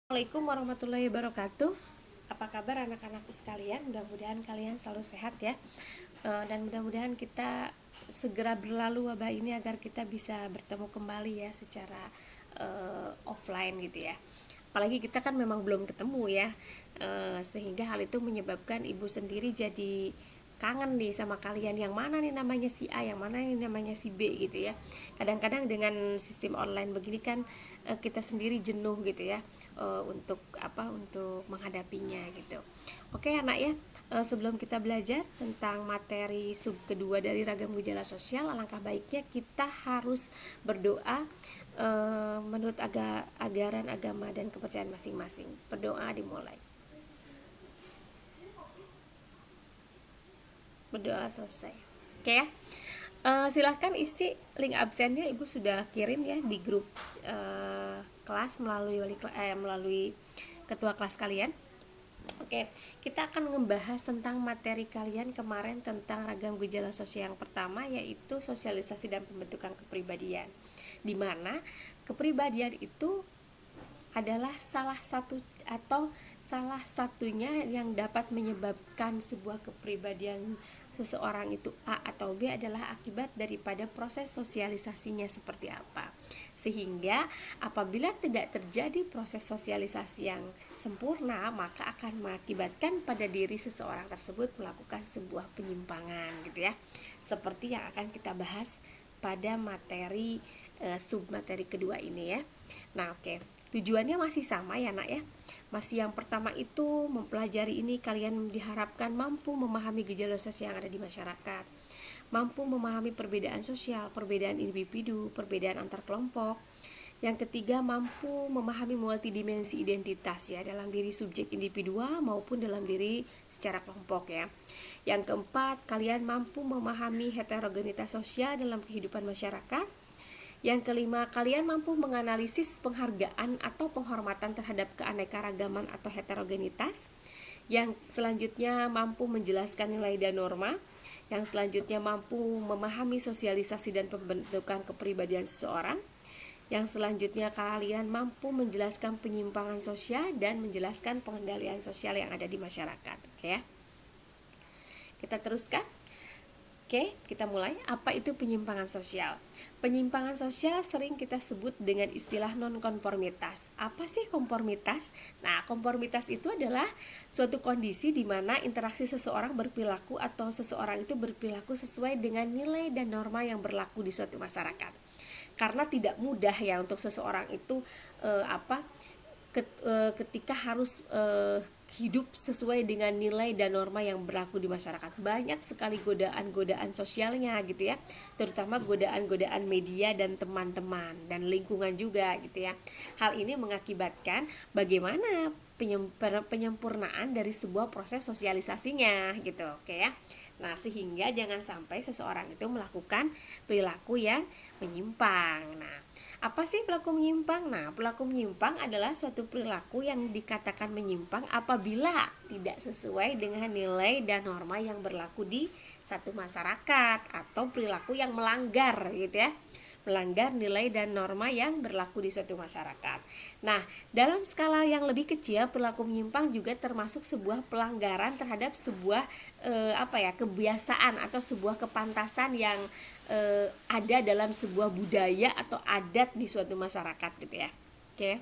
Assalamualaikum warahmatullahi wabarakatuh. Apa kabar anak-anakku sekalian? Mudah-mudahan kalian selalu sehat ya. Dan mudah-mudahan kita segera berlalu wabah ini agar kita bisa bertemu kembali ya secara offline gitu ya. Apalagi kita kan memang belum ketemu ya, sehingga hal itu menyebabkan ibu sendiri jadi kangen nih sama kalian, yang mana nih namanya si A, yang mana nih namanya si B gitu ya. Kadang-kadang dengan sistem online begini kan kita sendiri jenuh gitu ya, untuk menghadapinya gitu. Oke anak ya, sebelum kita belajar tentang materi sub kedua dari ragam gejala sosial, alangkah baiknya kita harus berdoa menurut ajaran agama dan kepercayaan masing-masing. Berdoa dimulai. Berdoa selesai. Oke ya. Silahkan isi link absennya, ibu sudah kirim ya di grup kelas melalui ketua kelas kalian. Oke, kita akan membahas tentang materi kalian kemarin tentang ragam gejala sosial. Yang pertama yaitu sosialisasi dan pembentukan kepribadian, di mana kepribadian itu adalah salah satunya yang dapat menyebabkan sebuah kepribadian seseorang itu A atau B adalah akibat daripada proses sosialisasinya seperti apa. Sehingga apabila tidak terjadi proses sosialisasi yang sempurna, maka akan mengakibatkan pada diri seseorang tersebut melakukan sebuah penyimpangan gitu ya. Seperti yang akan kita bahas pada materi submateri kedua ini ya. Nah, oke. Tujuannya masih sama ya nak ya. Masih yang pertama itu mempelajari ini kalian diharapkan mampu memahami gejala sosial yang ada di masyarakat, mampu memahami perbedaan sosial, perbedaan individu, perbedaan antar kelompok. Yang ketiga, mampu memahami multidimensi identitas ya, dalam diri subjek individual maupun dalam diri secara kelompok ya. Yang keempat, kalian mampu memahami heterogenitas sosial dalam kehidupan masyarakat. Yang kelima, kalian mampu menganalisis penghargaan atau penghormatan terhadap keanekaragaman atau heterogenitas. Yang selanjutnya, mampu menjelaskan nilai dan norma. Yang selanjutnya, mampu memahami sosialisasi dan pembentukan kepribadian seseorang. Yang selanjutnya, kalian mampu menjelaskan penyimpangan sosial dan menjelaskan pengendalian sosial yang ada di masyarakat. Oke ya. Kita teruskan. Oke, kita mulai. Apa itu penyimpangan sosial? Penyimpangan sosial sering kita sebut dengan istilah nonkonformitas. Apa sih konformitas? Nah, konformitas itu adalah suatu kondisi di mana interaksi seseorang berperilaku atau seseorang itu berperilaku sesuai dengan nilai dan norma yang berlaku di suatu masyarakat. Karena tidak mudah ya untuk seseorang itu ketika harus hidup sesuai dengan nilai dan norma yang berlaku di masyarakat. Banyak sekali godaan-godaan sosialnya gitu ya, terutama godaan-godaan media dan teman-teman dan lingkungan juga gitu ya. Hal ini mengakibatkan bagaimana penyempurnaan dari sebuah proses sosialisasinya gitu. Oke ya. Nah, sehingga jangan sampai seseorang itu melakukan perilaku yang menyimpang. Nah, apa sih perilaku menyimpang? Nah, perilaku menyimpang adalah suatu perilaku yang dikatakan menyimpang apabila tidak sesuai dengan nilai dan norma yang berlaku di satu masyarakat, atau perilaku yang melanggar gitu ya. Melanggar nilai dan norma yang berlaku di suatu masyarakat. Nah, dalam skala yang lebih kecil, perilaku menyimpang juga termasuk sebuah pelanggaran terhadap sebuah kebiasaan atau sebuah kepantasan yang ada dalam sebuah budaya atau adat di suatu masyarakat gitu ya. Oke,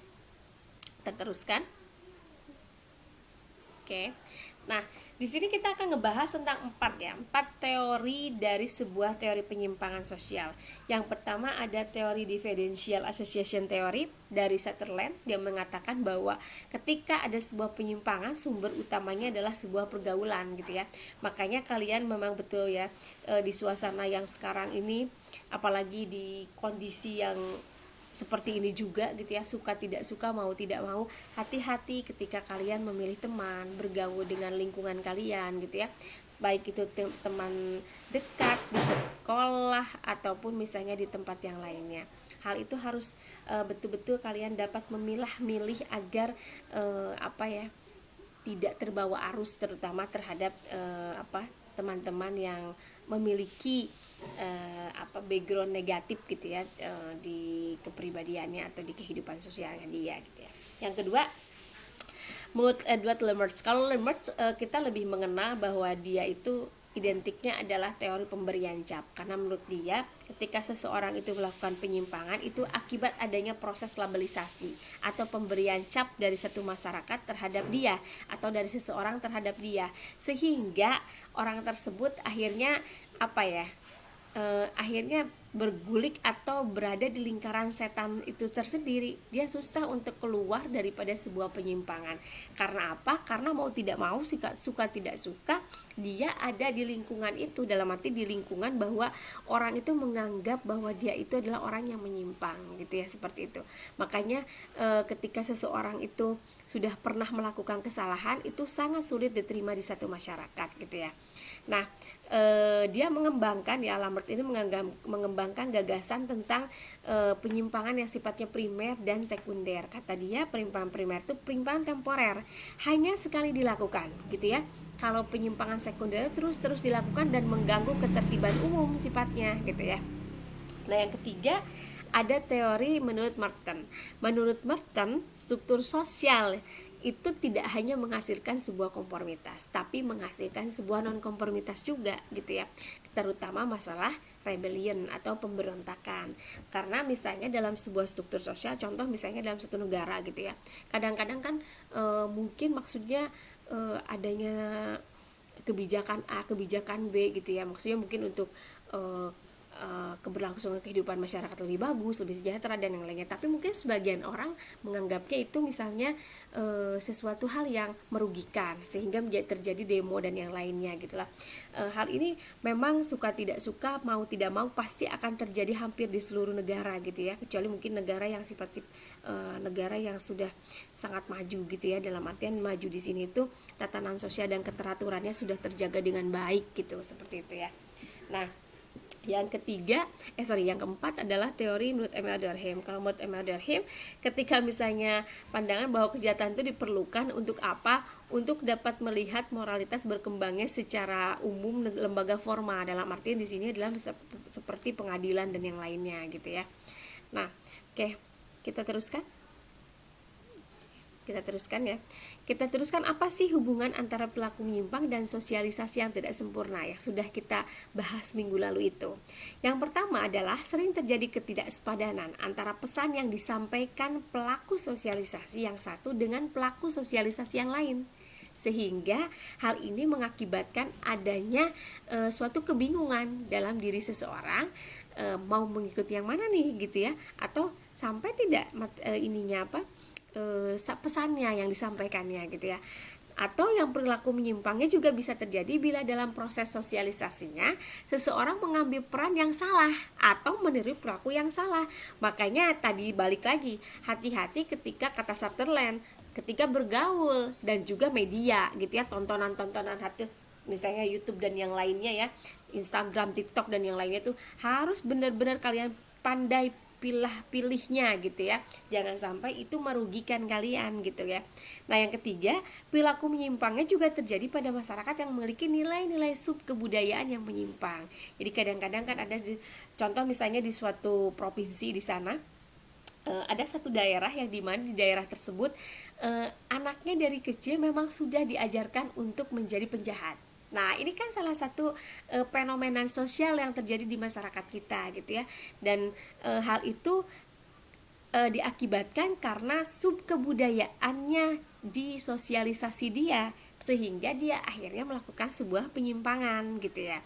kita teruskan. Oke. Nah, di sini kita akan ngebahas tentang empat teori dari sebuah teori penyimpangan sosial. Yang pertama ada teori differential association theory dari Sutherland, yang mengatakan bahwa ketika ada sebuah penyimpangan, sumber utamanya adalah sebuah pergaulan gitu ya. Makanya kalian memang betul ya, di suasana yang sekarang ini, apalagi di kondisi yang seperti ini juga gitu ya, suka tidak suka, mau tidak mau, hati-hati ketika kalian memilih teman, bergaul dengan lingkungan kalian gitu ya, baik itu teman dekat di sekolah ataupun misalnya di tempat yang lainnya. Hal itu harus betul-betul kalian dapat memilah-milih agar tidak terbawa arus, terutama terhadap teman-teman yang memiliki background negatif gitu ya, di kepribadiannya atau di kehidupan sosialnya dia gitu ya. Yang kedua, Menurut Edward Lemert, kalau Lemert kita lebih mengenal bahwa dia itu identiknya adalah teori pemberian cap, karena menurut dia ketika seseorang itu melakukan penyimpangan itu akibat adanya proses labelisasi atau pemberian cap dari satu masyarakat terhadap dia atau dari seseorang terhadap dia, sehingga orang tersebut akhirnya akhirnya bergulik atau berada di lingkaran setan itu tersendiri. Dia susah untuk keluar daripada sebuah penyimpangan. Karena apa? Karena mau tidak mau, suka tidak suka, dia ada di lingkungan itu, dalam arti di lingkungan bahwa orang itu menganggap bahwa dia itu adalah orang yang menyimpang gitu ya, seperti itu. Makanya ketika seseorang itu sudah pernah melakukan kesalahan, itu sangat sulit diterima di satu masyarakat gitu ya. Nah, dia mengembangkan, ya Lamert ini mengembangkan gagasan tentang penyimpangan yang sifatnya primer dan sekunder. Kata dia, penyimpangan primer itu penyimpangan temporer, hanya sekali dilakukan gitu ya. Kalau penyimpangan sekunder terus dilakukan dan mengganggu ketertiban umum sifatnya gitu ya. Nah, yang ketiga ada teori menurut Merton. Menurut Merton, struktur sosial itu tidak hanya menghasilkan sebuah konformitas, tapi menghasilkan sebuah nonkonformitas juga gitu ya, terutama masalah rebellion atau pemberontakan. Karena misalnya dalam sebuah struktur sosial, contoh misalnya dalam satu negara gitu ya, kadang-kadang kan mungkin maksudnya adanya kebijakan A, kebijakan B gitu ya, maksudnya mungkin untuk keberlangsungan kehidupan masyarakat lebih bagus, lebih sejahtera dan yang lainnya. Tapi mungkin sebagian orang menganggapnya itu misalnya sesuatu hal yang merugikan, sehingga terjadi demo dan yang lainnya gitulah. Hal ini memang suka tidak suka, mau tidak mau pasti akan terjadi hampir di seluruh negara gitu ya, kecuali mungkin negara yang negara yang sudah sangat maju gitu ya, dalam artian maju di sini itu tatanan sosial dan keteraturannya sudah terjaga dengan baik gitu, seperti itu ya. Nah, yang keempat adalah teori menurut Emile Durkheim. Kalau menurut Emile Durkheim, ketika misalnya pandangan bahwa kejahatan itu diperlukan untuk apa? Untuk dapat melihat moralitas berkembangnya secara umum lembaga formal. Dalam artian di sini adalah seperti pengadilan dan yang lainnya gitu ya. Nah, oke, kita teruskan ya. Kita teruskan apa sih hubungan antara pelaku menyimpang dan sosialisasi yang tidak sempurna yang sudah kita bahas minggu lalu itu. Yang pertama adalah sering terjadi ketidaksepadanan antara pesan yang disampaikan pelaku sosialisasi yang satu dengan pelaku sosialisasi yang lain. Sehingga hal ini mengakibatkan adanya suatu kebingungan dalam diri seseorang, mau mengikuti yang mana nih gitu ya, atau sampai tidak pesannya yang disampaikannya gitu ya. Atau yang perilaku menyimpangnya juga bisa terjadi bila dalam proses sosialisasinya seseorang mengambil peran yang salah atau meniru perilaku yang salah. Makanya tadi balik lagi, hati-hati ketika kata Sutherland, ketika bergaul dan juga media gitu ya, tontonan-tontonan hati, misalnya YouTube dan yang lainnya ya, Instagram, TikTok dan yang lainnya tuh harus benar-benar kalian pandai pilihnya gitu ya, jangan sampai itu merugikan kalian gitu ya. Nah, yang ketiga, perilaku menyimpangnya juga terjadi pada masyarakat yang memiliki nilai-nilai sub kebudayaan yang menyimpang. Jadi kadang-kadang kan ada contoh misalnya di suatu provinsi di sana ada satu daerah yang dimana di daerah tersebut anaknya dari kecil memang sudah diajarkan untuk menjadi penjahat. Nah, ini kan salah satu fenomena sosial yang terjadi di masyarakat kita gitu ya. Dan hal itu diakibatkan karena sub kebudayaannya disosialisasi dia, sehingga dia akhirnya melakukan sebuah penyimpangan gitu ya.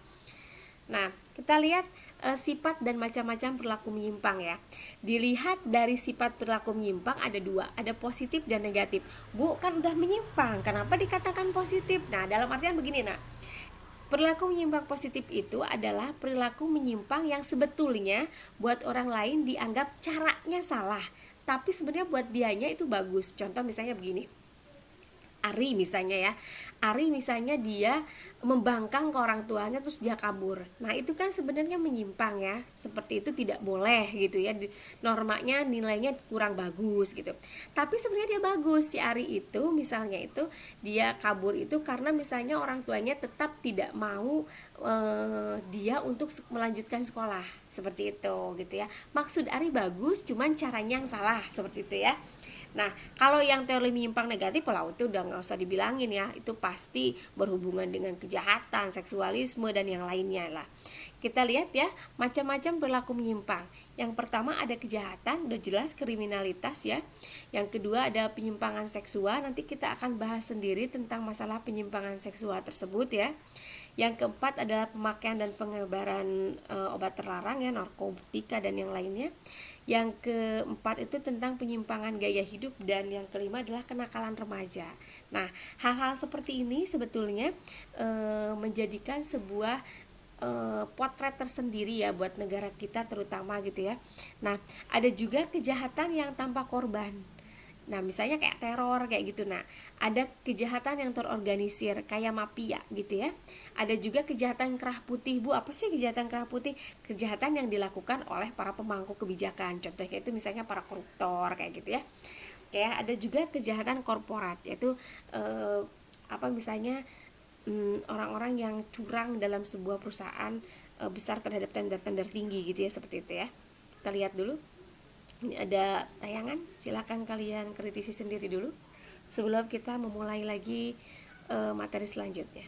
Nah, kita lihat sifat dan macam-macam perilaku menyimpang ya. Dilihat dari sifat perilaku menyimpang ada dua, ada positif dan negatif. Bu, kan udah menyimpang, kenapa dikatakan positif? Nah, dalam artian begini, perilaku menyimpang positif itu adalah perilaku menyimpang yang sebetulnya buat orang lain dianggap caranya salah, tapi sebenarnya buat dianya itu bagus. Contoh misalnya begini, Ari misalnya dia membangkang ke orang tuanya terus dia kabur. Nah, itu kan sebenarnya menyimpang ya. Seperti itu tidak boleh gitu ya. Normanya nilainya kurang bagus gitu. Tapi sebenarnya dia bagus. Si Ari itu misalnya itu dia kabur itu karena misalnya orang tuanya tetap tidak mau dia untuk melanjutkan sekolah. Seperti itu gitu ya. Maksud Ari bagus, cuman caranya yang salah, seperti itu ya. Nah, kalau yang teori menyimpang negatif, kalau itu udah nggak usah dibilangin ya, itu pasti berhubungan dengan kejahatan, seksualisme dan yang lainnya lah. Kita lihat ya, macam-macam perilaku menyimpang. Yang pertama ada kejahatan, udah jelas kriminalitas ya. Yang kedua ada penyimpangan seksual, nanti kita akan bahas sendiri tentang masalah penyimpangan seksual tersebut ya. Yang keempat adalah pemakaian dan pengebaran obat terlarang ya, narkotika dan yang lainnya. Yang keempat itu tentang penyimpangan gaya hidup, dan yang kelima adalah kenakalan remaja. Nah, hal-hal seperti ini sebetulnya menjadikan sebuah potret tersendiri ya buat negara kita terutama gitu ya. Nah, ada juga kejahatan yang tanpa korban. Nah, misalnya kayak teror kayak gitu. Nah, ada kejahatan yang terorganisir kayak mafia gitu ya. Ada juga kejahatan kerah putih. Bu, apa sih kejahatan kerah putih? Kejahatan yang dilakukan oleh para pemangku kebijakan. Contohnya itu misalnya para koruptor kayak gitu ya. Kayak ada juga kejahatan korporat, yaitu misalnya orang-orang yang curang dalam sebuah perusahaan besar terhadap tender-tender tinggi gitu ya, seperti itu ya. Kita lihat dulu. Ini ada tayangan, silakan kalian kritisi sendiri dulu sebelum kita memulai lagi materi selanjutnya.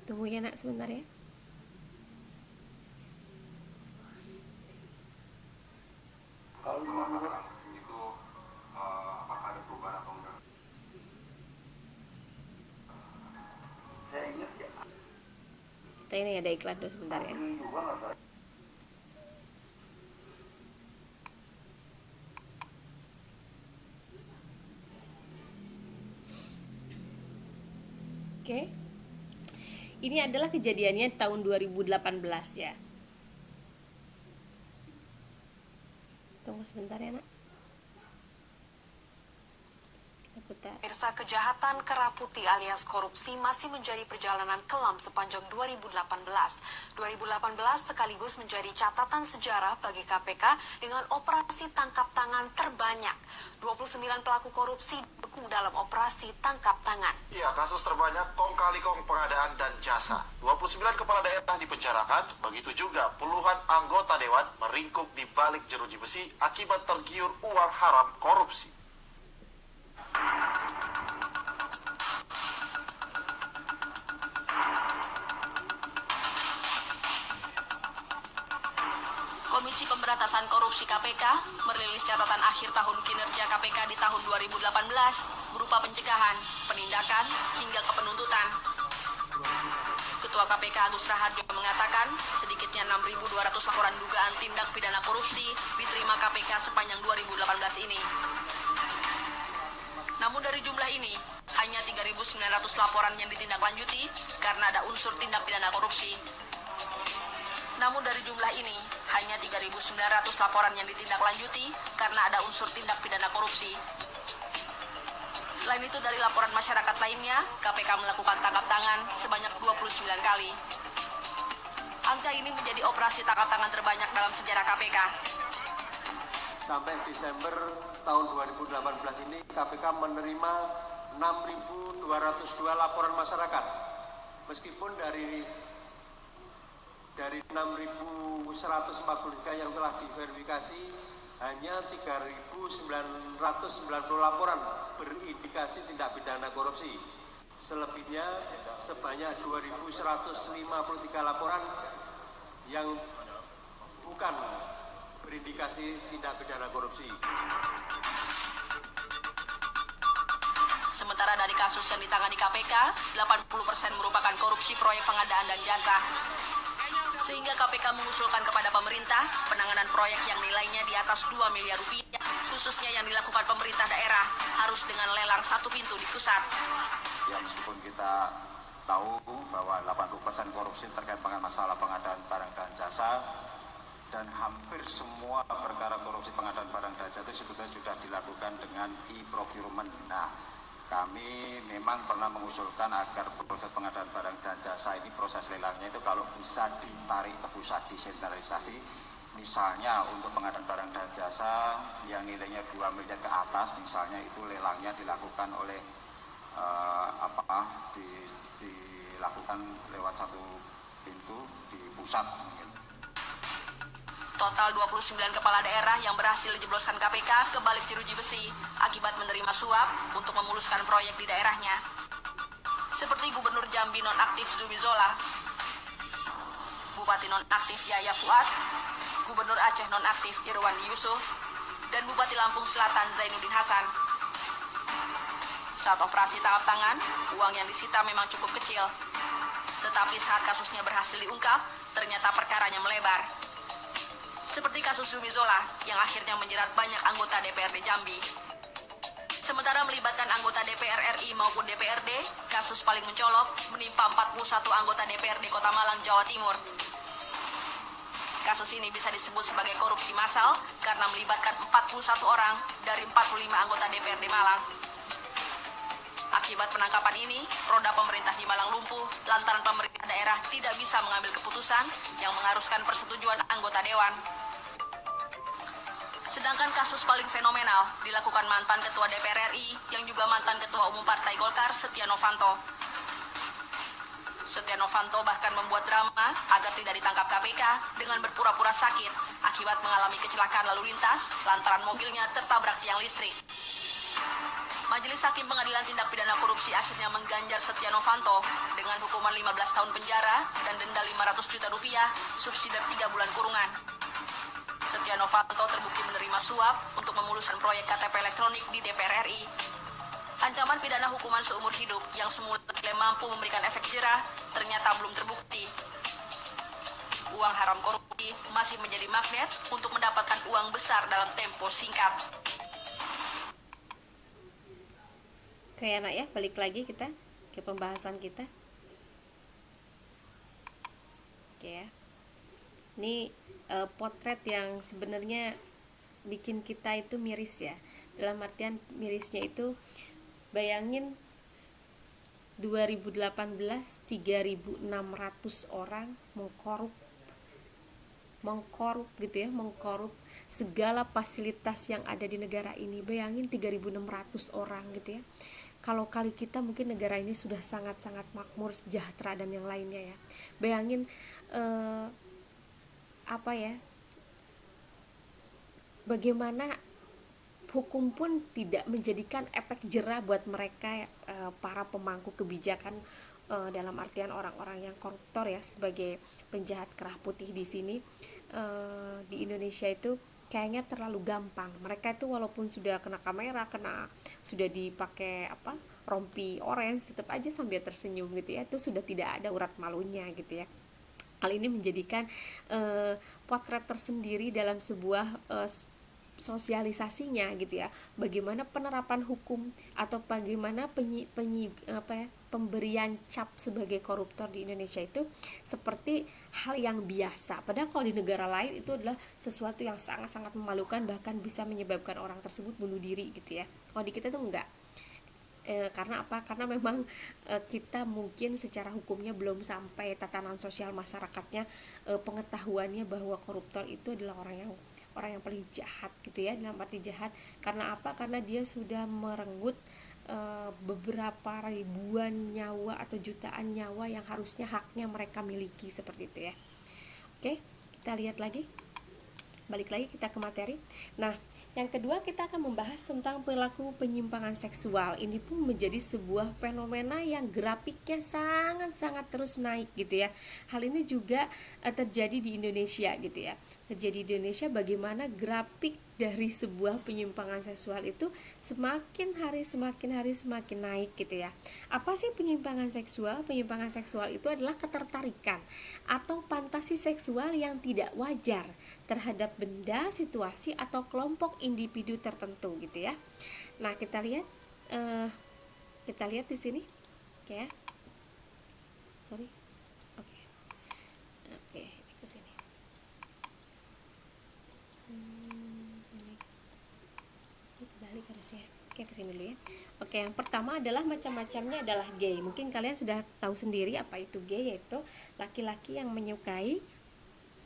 Tunggu ya nak sebentar ya. Kalau itu apakah ada perubahan atau enggak? Saya ingat ya. Kita ini ada iklan dulu sebentar ya. Oke. Ini adalah kejadiannya tahun 2018 ya. Tunggu sebentar ya nak. Kita putar. Pemirsa, kejahatan kerah putih alias korupsi masih menjadi perjalanan kelam sepanjang 2018. 2018 sekaligus menjadi catatan sejarah bagi KPK dengan operasi tangkap tangan terbanyak. 29 pelaku korupsi beku dalam operasi tangkap tangan. Ya, kasus terbanyak kong kali kong pengadaan dan jasa. 29 kepala daerah dipenjarakan, begitu juga puluhan anggota dewan meringkuk di balik jeruji besi akibat tergiur uang haram korupsi. Komisi Pemberantasan Korupsi KPK merilis catatan akhir tahun kinerja KPK di tahun 2018 berupa pencegahan, penindakan, hingga kepenuntutan. Ketua KPK Agus Raharjo mengatakan sedikitnya 6.200 laporan dugaan tindak pidana korupsi diterima KPK sepanjang 2018 ini. Namun dari jumlah ini, hanya 3.900 laporan yang ditindaklanjuti karena ada unsur tindak pidana korupsi. Namun dari jumlah ini, hanya 3.900 laporan yang ditindaklanjuti karena ada unsur tindak pidana korupsi. Selain itu, dari laporan masyarakat lainnya, KPK melakukan tangkap tangan sebanyak 29 kali. Angka ini menjadi operasi tangkap tangan terbanyak dalam sejarah KPK. Sampai Desember tahun 2018 ini KPK menerima 6.202 laporan masyarakat. Meskipun dari 6.143 yang telah diverifikasi, hanya 3.990 laporan berindikasi tindak pidana korupsi. Selebihnya sebanyak 2.153 laporan yang bukan berindikasi tindak pidana korupsi. Sementara dari kasus yang ditangani KPK, 80% merupakan korupsi proyek pengadaan dan jasa. Sehingga KPK mengusulkan kepada pemerintah penanganan proyek yang nilainya di atas 2 miliar rupiah, khususnya yang dilakukan pemerintah daerah, harus dengan lelang satu pintu di pusat. Ya, meskipun kita tahu bahwa 80% korupsi terkait dengan masalah pengadaan barang dan jasa, dan hampir semua perkara korupsi pengadaan barang dan jasa itu sebetulnya sudah dilakukan dengan e-procurement. Nah, kami memang pernah mengusulkan agar proses pengadaan barang dan jasa ini, proses lelangnya itu kalau bisa ditarik ke pusat, desentralisasi. Misalnya untuk pengadaan barang dan jasa yang nilainya 2 miliar ke atas, misalnya itu lelangnya dilakukan oleh dilakukan lewat satu pintu di pusat. Total 29 kepala daerah yang berhasil dijebloskan KPK ke balik jeruji besi akibat menerima suap untuk memuluskan proyek di daerahnya. Seperti Gubernur Jambi nonaktif Zumi Zola, Bupati nonaktif Yaya Fuad, Gubernur Aceh nonaktif Irwan Yusuf, dan Bupati Lampung Selatan Zainuddin Hasan. Saat operasi tangkap tangan, uang yang disita memang cukup kecil. Tetapi saat kasusnya berhasil diungkap, ternyata perkaranya melebar. Seperti kasus Zumi Zola yang akhirnya menjerat banyak anggota DPRD Jambi. Sementara melibatkan anggota DPR RI maupun DPRD, kasus paling mencolok menimpa 41 anggota DPRD Kota Malang, Jawa Timur. Kasus ini bisa disebut sebagai korupsi massal karena melibatkan 41 orang dari 45 anggota DPRD Malang. Akibat penangkapan ini, roda pemerintah di Malang lumpuh lantaran pemerintah daerah tidak bisa mengambil keputusan yang mengharuskan persetujuan anggota dewan. Sedangkan kasus paling fenomenal dilakukan mantan Ketua DPR RI yang juga mantan Ketua Umum Partai Golkar, Setia Novanto. Setia Novanto bahkan membuat drama agar tidak ditangkap KPK dengan berpura-pura sakit akibat mengalami kecelakaan lalu lintas lantaran mobilnya tertabrak tiang listrik. Majelis Hakim Pengadilan Tindak Pidana Korupsi akhirnya mengganjar Setia Novanto dengan hukuman 15 tahun penjara dan denda 500 juta rupiah, subsidi 3 bulan kurungan. Setia Novanto terbukti menerima suap untuk memuluskan proyek KTP elektronik di DPR RI. Ancaman pidana hukuman seumur hidup yang semula tidak mampu memberikan efek jerah ternyata belum terbukti. Uang haram korupsi masih menjadi magnet untuk mendapatkan uang besar dalam tempo singkat. Oke anak ya, balik lagi kita ke pembahasan kita. Oke ya. Ini potret yang sebenarnya bikin kita itu miris ya. Dalam artian mirisnya itu, bayangin 2018 3.600 orang mengkorup gitu ya, mengkorup segala fasilitas yang ada di negara ini. Bayangin 3.600 orang gitu ya. Kalau kali kita mungkin negara ini sudah sangat-sangat makmur, sejahtera dan yang lainnya ya. Bayangin bagaimana hukum pun tidak menjadikan efek jerah buat mereka para pemangku kebijakan, dalam artian orang-orang yang koruptor ya, sebagai penjahat kerah putih di sini. Di Indonesia itu kayaknya terlalu gampang. Mereka itu walaupun sudah kena kamera, sudah dipakai rompi orange, tetap aja sambil tersenyum gitu ya. Itu sudah tidak ada urat malunya gitu ya. Hal ini menjadikan potret tersendiri dalam sebuah sosialisasinya gitu ya. Bagaimana penerapan hukum atau bagaimana pemberian cap sebagai koruptor di Indonesia itu seperti hal yang biasa. Padahal kalau di negara lain itu adalah sesuatu yang sangat-sangat memalukan, bahkan bisa menyebabkan orang tersebut bunuh diri gitu ya. Kalau di kita itu enggak. Karena apa? Karena memang kita mungkin secara hukumnya belum sampai tatanan sosial masyarakatnya, pengetahuannya bahwa koruptor itu adalah orang yang paling jahat gitu ya, dalam arti jahat. Karena apa? Karena dia sudah merenggut beberapa ribuan nyawa atau jutaan nyawa yang harusnya haknya mereka miliki, seperti itu ya. Oke, kita lihat lagi, balik lagi kita ke materi. Nah, yang kedua kita akan membahas tentang perilaku penyimpangan seksual. Ini pun menjadi sebuah fenomena yang grafiknya sangat-sangat terus naik gitu ya. Hal ini juga terjadi di Indonesia gitu ya. Terjadi di Indonesia, bagaimana grafik dari sebuah penyimpangan seksual itu semakin hari semakin naik gitu ya. Apa sih penyimpangan seksual? Penyimpangan seksual itu adalah ketertarikan atau fantasi seksual yang tidak wajar terhadap benda, situasi atau kelompok individu tertentu gitu ya. Nah, kita lihat di sini. Oke ya. Sorry. Oke, ke sini. Ini kebalik harusnya. Oke, kesini dulu ya. Oke, yang pertama adalah macam-macamnya adalah gay. Mungkin kalian sudah tahu sendiri apa itu gay, yaitu laki-laki yang menyukai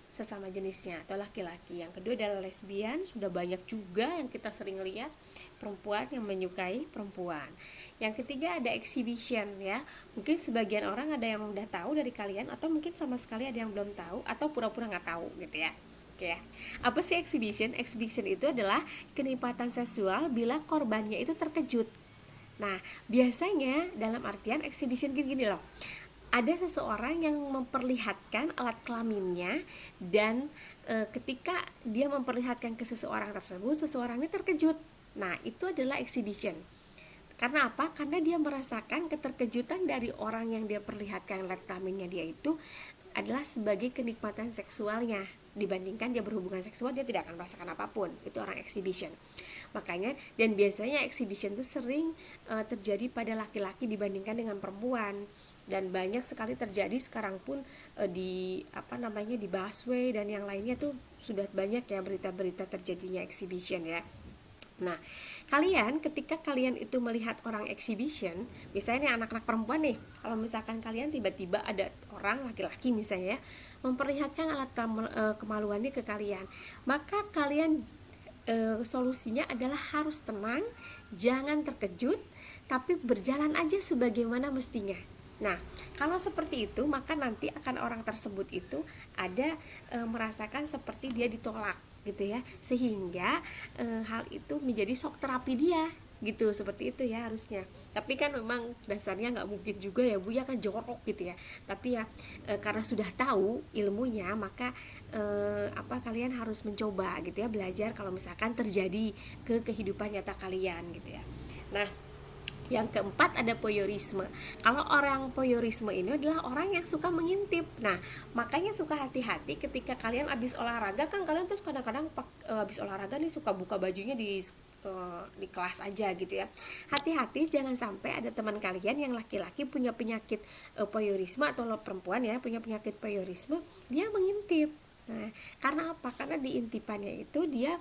sesama jenisnya atau laki-laki. Yang kedua adalah lesbian, sudah banyak juga yang kita sering lihat perempuan yang menyukai perempuan. Yang ketiga ada exhibition ya. Mungkin sebagian orang ada yang udah tahu dari kalian, atau mungkin sama sekali ada yang belum tahu atau pura-pura nggak tahu gitu ya. Oke, apa sih exhibition? Exhibition itu adalah kenikmatan seksual bila korbannya itu terkejut. Nah, biasanya dalam artian exhibition gini loh. Ada seseorang yang memperlihatkan alat kelaminnya dan ketika dia memperlihatkan ke seseorang tersebut, seseorangnya terkejut. Nah, itu adalah exhibition. Karena apa? Karena dia merasakan keterkejutan dari orang yang dia perlihatkan alat kelaminnya dia itu adalah sebagai kenikmatan seksualnya. Dibandingkan dia berhubungan seksual, dia tidak akan merasakan apapun. Itu orang exhibition. Makanya, dan biasanya exhibition itu sering terjadi pada laki-laki dibandingkan dengan perempuan. Dan banyak sekali terjadi sekarang pun di di busway dan yang lainnya tuh sudah banyak ya berita-berita terjadinya exhibition ya. Nah, kalian ketika kalian itu melihat orang exhibition, misalnya nih anak-anak perempuan nih, kalau misalkan kalian tiba-tiba ada orang laki-laki misalnya memperlihatkan alat kemaluannya ke kalian, maka kalian solusinya adalah harus tenang, jangan terkejut, tapi berjalan aja sebagaimana mestinya. Nah, kalau seperti itu, maka nanti akan orang tersebut itu ada merasakan seperti dia ditolak gitu ya, sehingga hal itu menjadi shock terapi dia gitu, seperti itu ya harusnya. Tapi kan memang dasarnya nggak mungkin juga ya Bu ya, kan jorok gitu ya. Tapi ya karena sudah tahu ilmunya, maka kalian harus mencoba gitu ya, belajar kalau misalkan terjadi ke kehidupan nyata kalian gitu ya. Nah, yang keempat ada voyeurisme. Kalau orang voyeurisme ini adalah orang yang suka mengintip. Nah, makanya suka hati-hati ketika kalian habis olahraga, kan kalian terus kadang-kadang habis olahraga nih suka buka bajunya di kelas aja gitu ya. Hati-hati jangan sampai ada teman kalian yang laki-laki punya penyakit voyeurisme, atau perempuan ya punya penyakit voyeurisme, dia mengintip. Nah, karena apa? Karena diintipannya itu dia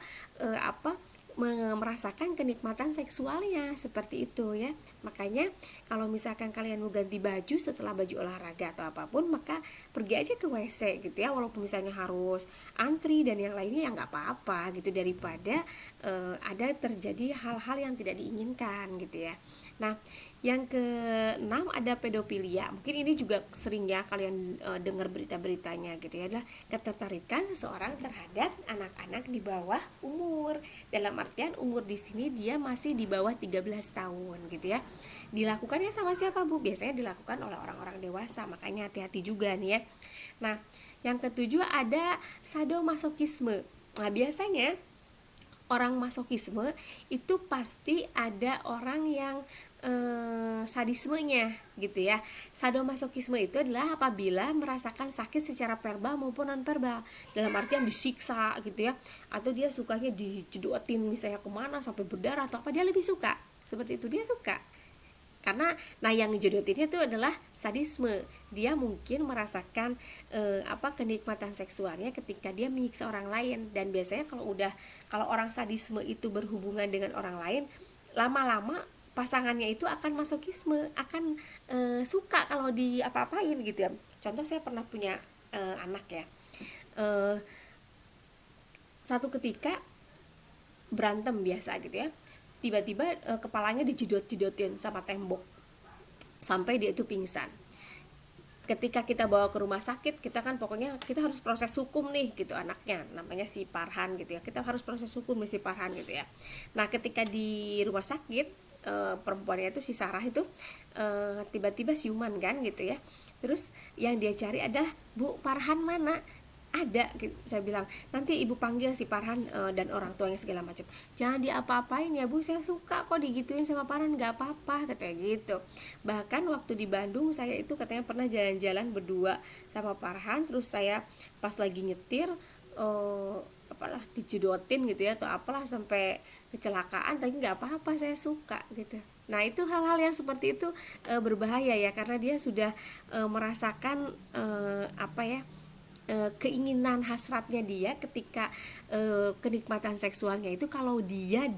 merasakan kenikmatan seksualnya seperti itu ya. Makanya kalau misalkan kalian mau ganti baju setelah baju olahraga atau apapun, maka pergi aja ke WC gitu ya, walaupun misalnya harus antri dan yang lainnya ya nggak apa-apa gitu, daripada ada terjadi hal-hal yang tidak diinginkan gitu ya. Nah, yang keenam ada pedofilia. Mungkin ini juga sering ya kalian dengar berita-beritanya gitu ya, adalah ketertarikan seseorang terhadap anak-anak di bawah umur. Dalam artian umur di sini dia masih di bawah 13 tahun gitu ya. Dilakukannya sama siapa Bu? Biasanya dilakukan oleh orang-orang dewasa, makanya hati-hati juga nih ya. Nah, yang ketujuh ada sadomasokisme. Nah, biasanya orang masokisme itu pasti ada orang yang sadismenya gitu ya. Sadomasokisme itu adalah apabila merasakan sakit secara verbal maupun non verbal, dalam artian disiksa gitu ya, atau dia sukanya dijedotin misalnya kemana sampai berdarah atau apa, dia lebih suka seperti itu, dia suka. Karena yang jedotinnya itu adalah sadisme. Dia mungkin merasakan kenikmatan seksualnya ketika dia menyiksa orang lain. Dan biasanya kalau orang sadisme itu berhubungan dengan orang lain, lama-lama pasangannya itu akan masokisme, akan suka kalau di apa-apain gitu ya. Contoh, saya pernah punya anak ya, satu ketika berantem biasa gitu ya, tiba-tiba kepalanya dijedot-jedotin sama tembok sampai dia itu pingsan. Ketika kita bawa ke rumah sakit, kita kan pokoknya kita harus proses hukum nih gitu, anaknya namanya si Farhan gitu ya, kita harus proses hukum nih si Farhan gitu ya. Nah, ketika di rumah sakit, perempuannya itu si Sarah itu tiba-tiba siuman kan gitu ya. Terus yang dia cari adalah, Bu, Farhan mana? Ada gitu. Saya bilang, nanti ibu panggil si Farhan dan orang tuanya segala macam. Jangan diapa-apain ya Bu, saya suka kok digituin sama Farhan, nggak apa-apa katanya gitu. Bahkan waktu di Bandung, saya itu katanya pernah jalan-jalan berdua sama Farhan, terus saya pas lagi nyetir dijedotin gitu ya atau apalah sampai kecelakaan, tapi nggak apa-apa, saya suka gitu. Nah, itu hal-hal yang seperti itu berbahaya ya, karena dia sudah merasakan keinginan hasratnya dia ketika kenikmatan seksualnya itu kalau dia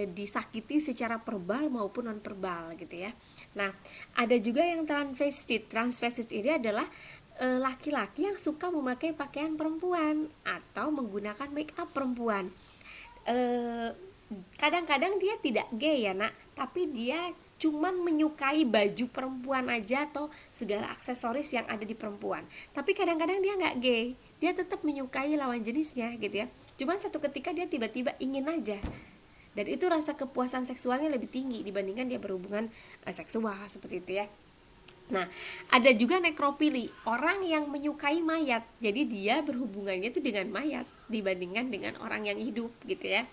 disakiti secara verbal maupun non verbal gitu ya. Nah, ada juga yang transvestit. Transvestit ini adalah laki-laki yang suka memakai pakaian perempuan atau menggunakan make up perempuan. Kadang-kadang dia tidak gay ya nak, tapi dia cuman menyukai baju perempuan aja atau segala aksesoris yang ada di perempuan. Tapi kadang-kadang dia nggak gay, dia tetap menyukai lawan jenisnya gitu ya. Cuman satu ketika dia tiba-tiba ingin aja, dan itu rasa kepuasan seksualnya lebih tinggi dibandingkan dia berhubungan seksual seperti itu ya. Nah, ada juga nekropili, orang yang menyukai mayat. Jadi dia berhubungannya itu dengan mayat dibandingkan dengan orang yang hidup gitu ya.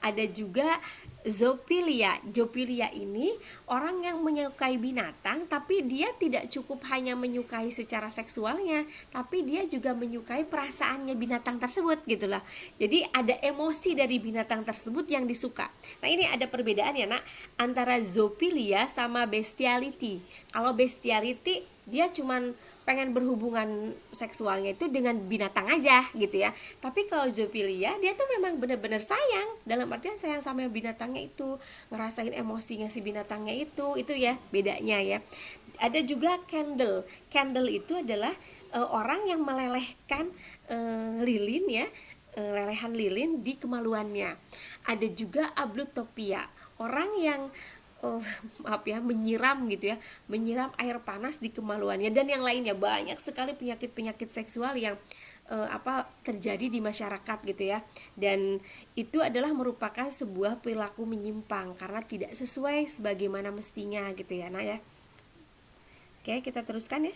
Ada juga zoofilia. Zoofilia ini orang yang menyukai binatang, tapi dia tidak cukup hanya menyukai secara seksualnya, tapi dia juga menyukai perasaannya binatang tersebut gitulah. Jadi ada emosi dari binatang tersebut yang disuka. Nah, ini ada perbedaan ya nak antara zoofilia sama bestiality. Kalau bestiality dia cuman pengen berhubungan seksualnya itu dengan binatang aja gitu ya. Tapi kalau zoofilia dia tuh memang benar-benar sayang, dalam artian sayang sama binatangnya itu, ngerasain emosinya si binatangnya itu ya bedanya ya. Ada juga candle. Candle itu adalah orang yang melelehkan lilin ya, lelehan lilin di kemaluannya. Ada juga ablutopia, orang yang menyiram gitu ya, menyiram air panas di kemaluannya, dan yang lainnya. Banyak sekali penyakit-penyakit seksual yang terjadi di masyarakat gitu ya, dan itu adalah merupakan sebuah perilaku menyimpang karena tidak sesuai sebagaimana mestinya gitu ya. Nah ya, oke, kita teruskan ya.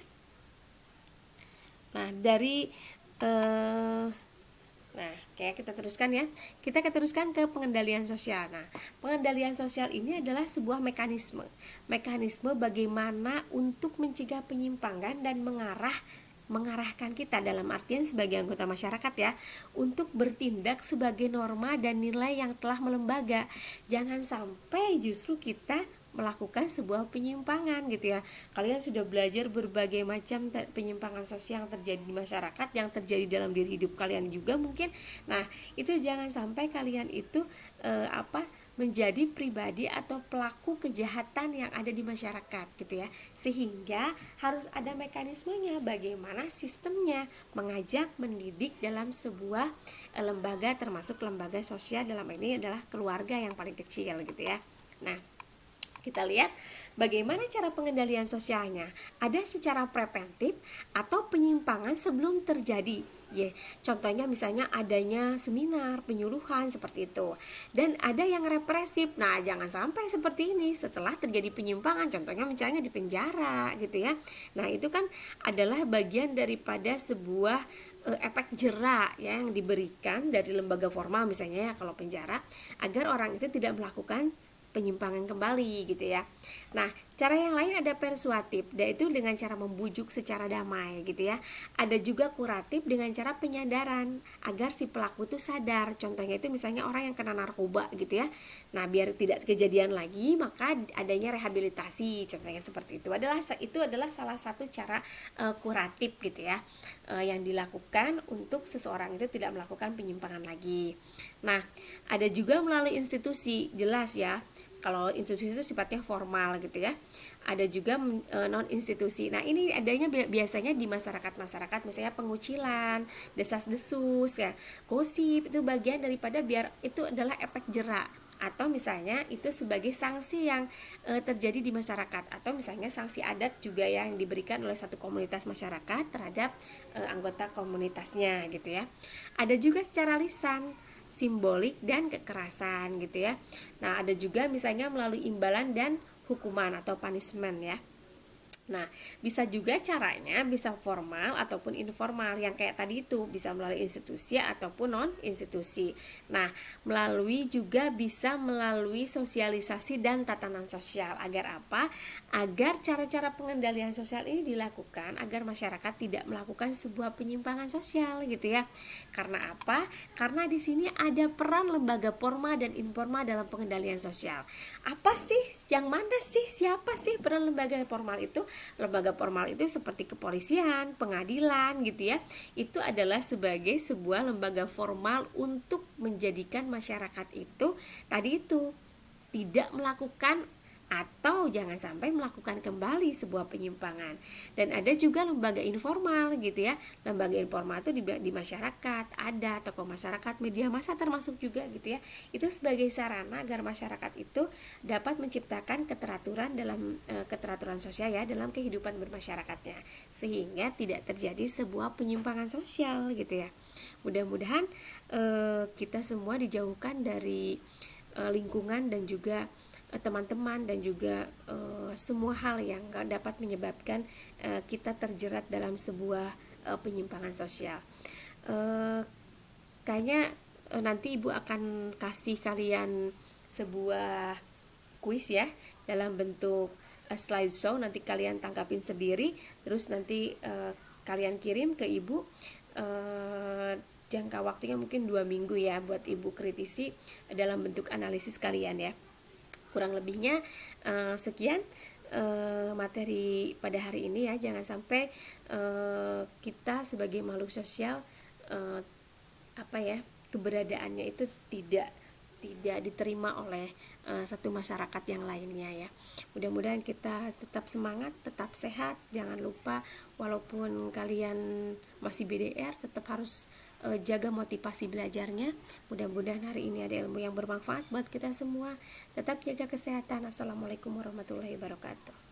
Nah, dari kita teruskan ya. Kita teruskan ke pengendalian sosial. Nah, pengendalian sosial ini adalah sebuah mekanisme bagaimana untuk mencegah penyimpangan dan mengarahkan kita dalam artian sebagai anggota masyarakat ya, untuk bertindak sebagai norma dan nilai yang telah melembaga. Jangan sampai justru kita melakukan sebuah penyimpangan gitu ya. Kalian sudah belajar berbagai macam penyimpangan sosial yang terjadi di masyarakat, yang terjadi dalam diri hidup kalian juga mungkin. Nah, itu jangan sampai kalian itu menjadi pribadi atau pelaku kejahatan yang ada di masyarakat gitu ya. Sehingga harus ada mekanismenya, bagaimana sistemnya mengajak, mendidik dalam sebuah lembaga, termasuk lembaga sosial, dalam ini adalah keluarga yang paling kecil gitu ya. Nah, kita lihat bagaimana cara pengendalian sosialnya. Ada secara preventif atau penyimpangan sebelum terjadi. Contohnya misalnya adanya seminar, penyuluhan seperti itu. Dan ada yang represif. Nah, jangan sampai seperti ini setelah terjadi penyimpangan. Contohnya misalnya di penjara gitu ya. Nah, itu kan adalah bagian daripada sebuah efek jera ya, yang diberikan dari lembaga formal misalnya ya, kalau penjara, agar orang itu tidak melakukan penyimpangan kembali gitu ya. Nah, cara yang lain ada persuatif, yaitu dengan cara membujuk secara damai gitu ya. Ada juga kuratif dengan cara penyadaran agar si pelaku itu sadar. Contohnya itu misalnya orang yang kena narkoba gitu ya. Nah, biar tidak kejadian lagi, maka adanya rehabilitasi. Contohnya seperti itu. Itu adalah salah satu cara kuratif gitu ya, yang dilakukan untuk seseorang itu tidak melakukan penyimpangan lagi. Nah, ada juga melalui institusi, jelas ya. Kalau institusi itu sifatnya formal gitu ya. Ada juga non institusi. Nah, ini adanya biasanya di masyarakat misalnya pengucilan, desas-desus ya, gosip, itu bagian daripada biar itu adalah efek jera, atau misalnya itu sebagai sanksi yang terjadi di masyarakat, atau misalnya sanksi adat juga yang diberikan oleh satu komunitas masyarakat terhadap anggota komunitasnya gitu ya. Ada juga secara lisan, simbolik, dan kekerasan gitu ya. Nah, ada juga misalnya melalui imbalan dan hukuman atau punishment ya. Nah, bisa juga caranya bisa formal ataupun informal, yang kayak tadi itu bisa melalui institusi ataupun non institusi. Nah, bisa melalui sosialisasi dan tatanan sosial. Agar apa? Agar cara-cara pengendalian sosial ini dilakukan agar masyarakat tidak melakukan sebuah penyimpangan sosial gitu ya. Karena apa? Karena di sini ada peran lembaga formal dan informal dalam pengendalian sosial. Apa sih? Yang mana sih? Siapa sih peran lembaga formal itu? lembaga formal itu seperti kepolisian, pengadilan gitu ya. Itu adalah sebagai sebuah lembaga formal untuk menjadikan masyarakat itu tadi itu tidak melakukan atau jangan sampai melakukan kembali sebuah penyimpangan. Dan ada juga lembaga informal gitu ya. Lembaga informal itu di masyarakat, ada tokoh masyarakat, media massa termasuk juga gitu ya. Itu sebagai sarana agar masyarakat itu dapat menciptakan keteraturan dalam keteraturan sosial ya dalam kehidupan bermasyarakatnya, sehingga tidak terjadi sebuah penyimpangan sosial gitu ya. Mudah-mudahan kita semua dijauhkan dari lingkungan dan juga teman-teman dan juga semua hal yang dapat menyebabkan kita terjerat dalam sebuah penyimpangan sosial. Kayaknya nanti Ibu akan kasih kalian sebuah kuis ya dalam bentuk slideshow, nanti kalian tangkapin sendiri, terus nanti kalian kirim ke Ibu. Jangka waktunya mungkin 2 minggu ya buat Ibu kritisi dalam bentuk analisis kalian ya. Kurang lebihnya sekian materi pada hari ini ya. Jangan sampai kita sebagai makhluk sosial keberadaannya itu tidak diterima oleh satu masyarakat yang lainnya ya. Mudah-mudahan kita tetap semangat, tetap sehat. Jangan lupa walaupun kalian masih BDR tetap harus jaga motivasi belajarnya. Mudah-mudahan hari ini ada ilmu yang bermanfaat buat kita semua. Tetap jaga kesehatan. Assalamualaikum warahmatullahi wabarakatuh.